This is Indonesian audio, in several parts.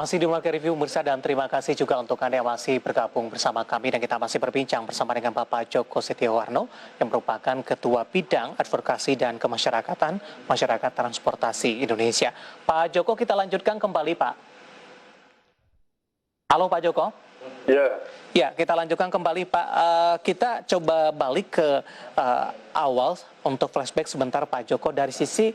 Masih di Market Review pemirsa dan terima kasih juga untuk Anda yang masih bergabung bersama kami dan kita masih berbincang bersama dengan Bapak Joko Setiawarno yang merupakan Ketua Bidang Advokasi dan Kemasyarakatan Masyarakat Transportasi Indonesia. Pak Joko, kita lanjutkan kembali Pak. Halo Pak Joko. Ya. Ya, kita lanjutkan kembali Pak. Kita coba balik ke awal untuk flashback sebentar Pak Joko dari sisi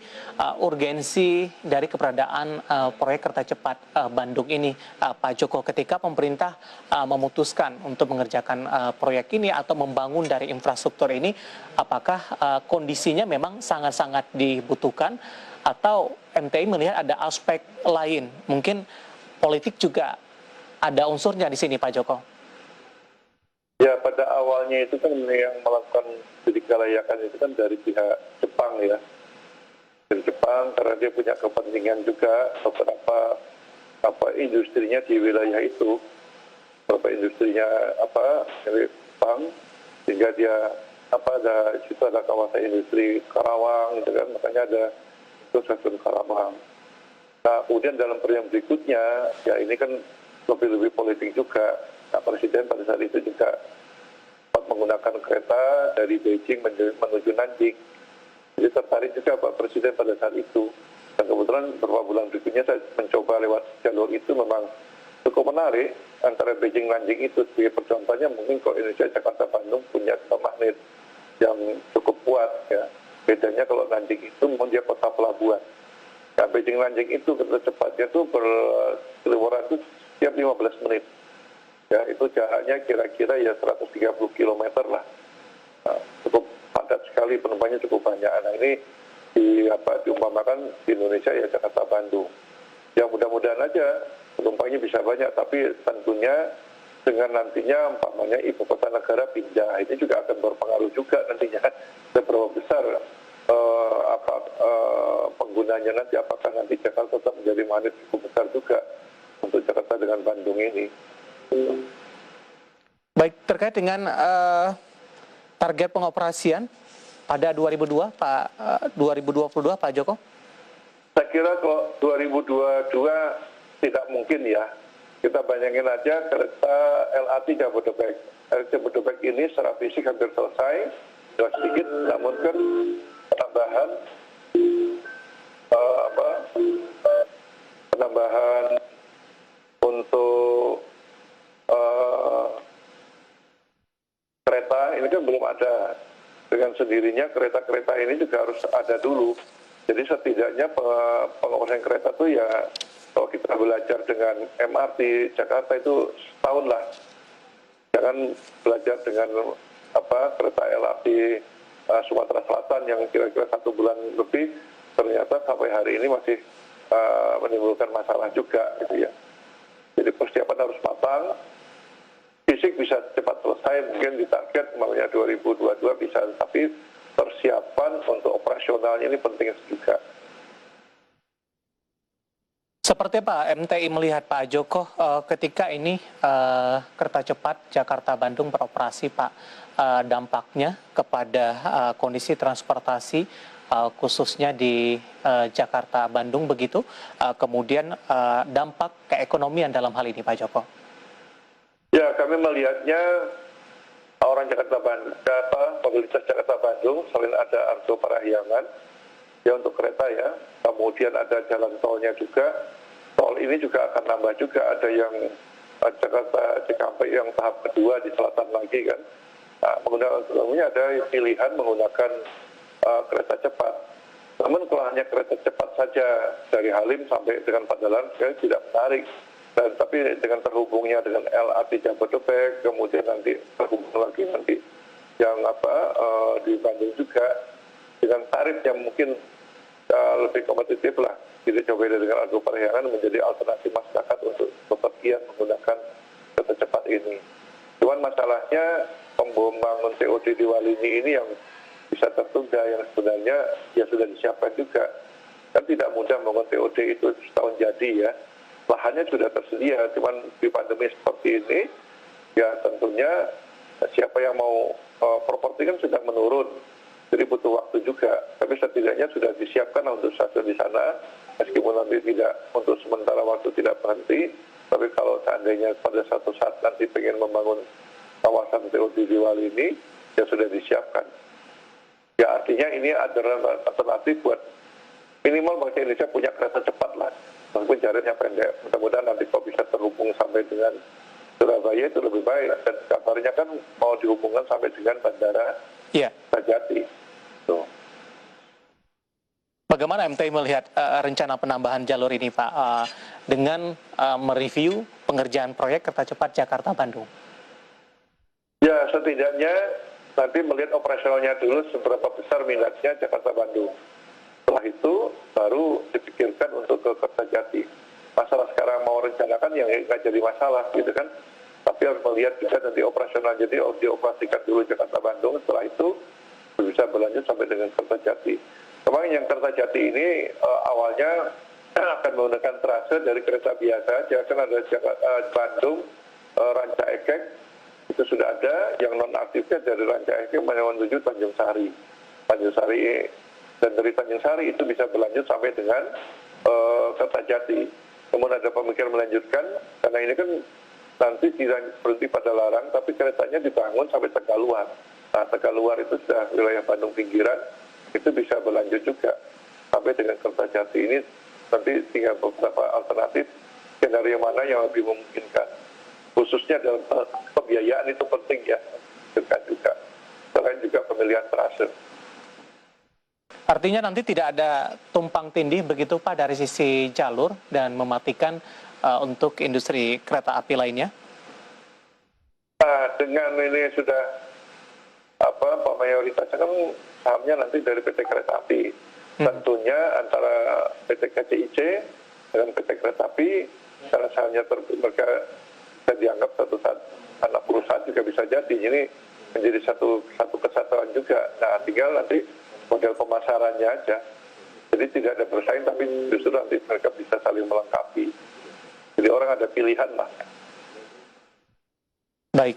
urgensi dari keberadaan proyek kereta cepat Bandung ini Pak Joko, ketika pemerintah memutuskan untuk mengerjakan proyek ini atau membangun dari infrastruktur ini, apakah kondisinya memang sangat-sangat dibutuhkan atau MTI melihat ada aspek lain, mungkin politik juga ada unsurnya di sini Pak Joko? Ya, pada awalnya itu kan yang melakukan studi kelayakan itu kan dari pihak Jepang ya. Dari Jepang karena dia punya kepentingan juga beberapa industrinya di wilayah itu. Beberapa industrinya dari Jepang, sehingga dia ada kawasan industri Karawang gitu kan, makanya ada itu stasiun Karawang. Nah, kemudian dalam periode berikutnya ya ini kan lebih politik juga. Nah, Presiden pada saat itu juga menggunakan kereta dari Beijing menuju Nanjing. Jadi tertarik juga Pak Presiden pada saat itu. Dan kebetulan beberapa bulan berikutnya saya mencoba lewat jalur itu, memang cukup menarik. Antara Beijing Nanjing itu sebagai percontohnya, mungkin kalau Indonesia Jakarta Bandung punya kereta magnet yang cukup kuat ya. Bedanya kalau Nanjing itu memang dia kota pelabuhan. Nah, Beijing Nanjing itu kereta cepatnya itu berseliweran itu setiap 15 menit. Ya, itu jaraknya kira-kira ya 130 km lah. Nah, cukup padat sekali, penumpangnya cukup banyak. Nah, ini diumpamakan di Indonesia ya Jakarta Bandung. Ya mudah-mudahan aja penumpangnya bisa banyak, tapi tentunya dengan nantinya umpamanya ibu kota negara pindah, ini juga akan berpengaruh juga nantinya seberapa besar penggunanya nanti, apakah nanti Jakarta tetap menjadi magnet cukup besar juga untuk Jakarta dengan Bandung ini. Baik, terkait dengan target pengoperasian pada 2022 Pak Joko? Saya kira kalau 2022 tidak mungkin ya. Kita bayangin aja kereta LRT Jabodebek. LRT Jabodebek ini secara fisik hampir selesai, sudah sedikit, namun kan penambahan untuk kereta ini kan belum ada. Dengan sendirinya kereta-kereta ini juga harus ada dulu. Jadi setidaknya pengoperasian kereta itu ya, kalau kita belajar dengan MRT Jakarta itu setahun lah. Jangan belajar dengan kereta LRT Sumatera Selatan yang kira-kira 1 bulan lebih, ternyata sampai hari ini masih menimbulkan masalah juga gitu ya. Jadi persiapan harus matang. Fisik bisa cepat selesai, mungkin ditarget makanya 2022 bisa, tapi persiapan untuk operasionalnya ini penting juga. Seperti apa MTI melihat Pak Joko ketika ini kereta cepat Jakarta-Bandung beroperasi Pak, dampaknya kepada kondisi transportasi khususnya di Jakarta-Bandung begitu, kemudian dampak keekonomian dalam hal ini Pak Joko? Ya, kami melihatnya orang Jakarta Bandung, mobilitas Jakarta Bandung, selain ada Argo Parahyangan, ya untuk kereta ya, kemudian ada jalan tolnya juga. Tol ini juga akan nambah juga, ada yang Jakarta Cikampek yang tahap kedua di selatan lagi kan. Nah, menggunakan ada pilihan menggunakan kereta cepat. Namun kalau hanya kereta cepat saja dari Halim sampai dengan Padalarang sekali tidak menarik. Dan tapi dengan terhubungnya dengan LRT Jabodebek, kemudian nanti terhubung lagi nanti yang di Bandung juga dengan tarif yang mungkin lebih kompetitif lah. Jadi coba dengan Argo Parahyangan menjadi alternatif masyarakat untuk bepergian menggunakan kereta cepat ini. Cuman masalahnya pembangunan TOD di Walini ini yang bisa tertunda, yang sebenarnya ya sudah disiapkan juga. Kan tidak mudah membangun TOD itu setahun jadi ya. Lahannya sudah tersedia, cuman di pandemi seperti ini, ya tentunya siapa yang mau properti kan sudah menurun, jadi butuh waktu juga. Tapi setidaknya sudah disiapkan untuk stasiun di sana, meskipun nanti tidak untuk sementara waktu tidak berhenti, tapi kalau seandainya pada satu saat nanti pengen membangun kawasan TOD di Wali ini, ya sudah disiapkan. Ya artinya ini adalah alternatif buat minimal bangsa Indonesia punya kereta cepat lah, meskipun jaraknya pendek. Mudah-mudahan nanti kalau bisa terhubung sampai dengan Surabaya itu lebih baik, dan kabarnya kan mau dihubungkan sampai dengan Bandara Kertajati. Tuh. Bagaimana MTI melihat rencana penambahan jalur ini, Pak, dengan mereview pengerjaan proyek kereta cepat Jakarta-Bandung? Ya, setidaknya nanti melihat operasionalnya dulu seberapa besar minatnya Jakarta-Bandung. Setelah itu baru dipikirkan untuk ke Kertajati. Masalah sekarang mau rencanakan yang nggak jadi masalah, gitu kan. Tapi harus melihat juga nanti operasional, jadi dioperasikan dulu Jakarta-Bandung, setelah itu bisa berlanjut sampai dengan Kertajati. Kemarin yang Kertajati ini awalnya akan menggunakan trase dari kereta biasa, kan ada Bandung, Ranca Ekek, itu sudah ada, yang non-aktifnya dari Ranca Ekek menuju Tanjung Sari. Tanjung Sari, dan dari Tanjung Sari itu bisa berlanjut sampai dengan Kertajati. Kemudian ada pemikiran melanjutkan, karena ini kan nanti tidak berhenti pada Larang, tapi keretanya dibangun sampai Tegaluar. Nah, Tegaluar itu sudah wilayah Bandung pinggiran, itu bisa berlanjut juga sampai dengan Kertajati. Ini nanti tinggal beberapa alternatif skenario mana yang lebih memungkinkan, khususnya dalam pembiayaan itu penting ya, juga selain juga pemilihan trase. Artinya nanti tidak ada tumpang tindih begitu Pak dari sisi jalur dan mematikan untuk industri kereta api lainnya? Nah, dengan ini sudah mayoritasnya kan sahamnya nanti dari PT Kereta Api. Tentunya antara PT KCIC dengan PT Kereta Api, karena sahamnya mereka bisa dianggap satu anak perusahaan juga bisa jadi. Ini menjadi satu kesatuan juga. Nah, tinggal nanti model pemasarannya aja. Jadi tidak ada bersaing, tapi justru nanti mereka bisa saling melengkapi. Jadi orang ada pilihan lah. Baik,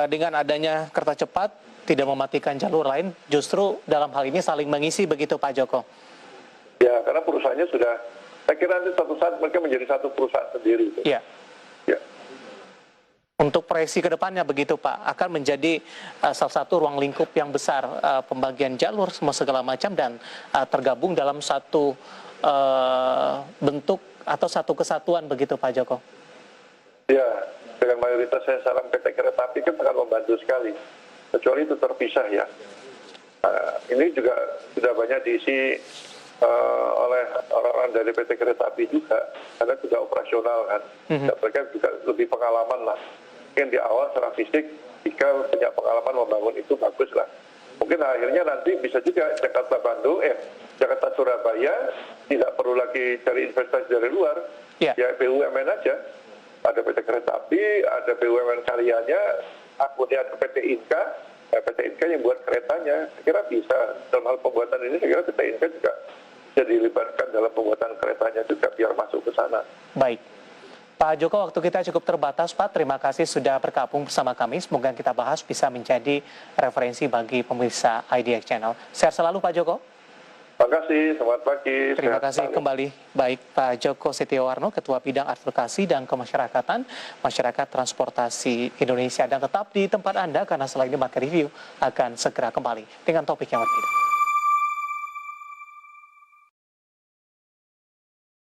dengan adanya kereta cepat tidak mematikan jalur lain, justru dalam hal ini saling mengisi begitu Pak Joko? Ya, karena perusahaannya sudah, saya kira nanti suatu saat mereka menjadi satu perusahaan sendiri. Iya. Ya. Untuk proyeksi ke depannya begitu Pak, akan menjadi salah satu ruang lingkup yang besar, pembagian jalur semua segala macam dan tergabung dalam satu bentuk atau satu kesatuan begitu Pak Joko? Ya, dengan mayoritas saya saran PT Kereta Api kan akan membantu sekali, kecuali itu terpisah ya. Ini juga sudah banyak diisi oleh orang-orang dari PT Kereta Api juga, karena sudah operasional kan. Dan mereka juga lebih pengalaman lah. Mungkin di awal secara fisik, jika punya pengalaman membangun itu bagus lah. Mungkin akhirnya nanti bisa juga Jakarta-Bandung, Jakarta-Surabaya, tidak perlu lagi cari investasi dari luar, ya BUMN aja. Ada PT Kereta Api, ada BUMN karyanya, akunnya ada PT Inka, PT Inka yang buat keretanya. Saya kira bisa, dalam hal pembuatan ini saya kira PT Inka juga bisa dilibatkan dalam pembuatan keretanya juga biar masuk ke sana. Baik. Pak Joko, waktu kita cukup terbatas, Pak. Terima kasih sudah bergabung bersama kami. Semoga kita bahas bisa menjadi referensi bagi pemirsa IDX Channel. Sehat selalu, Pak Joko. Terima kasih, selamat pagi. Terima kasih kembali. Baik, Pak Joko Setiawarno, Ketua Bidang Advokasi dan Kemasyarakatan Masyarakat Transportasi Indonesia. Dan tetap di tempat Anda, karena setelah ini Market Review akan segera kembali dengan topik yang berbeda.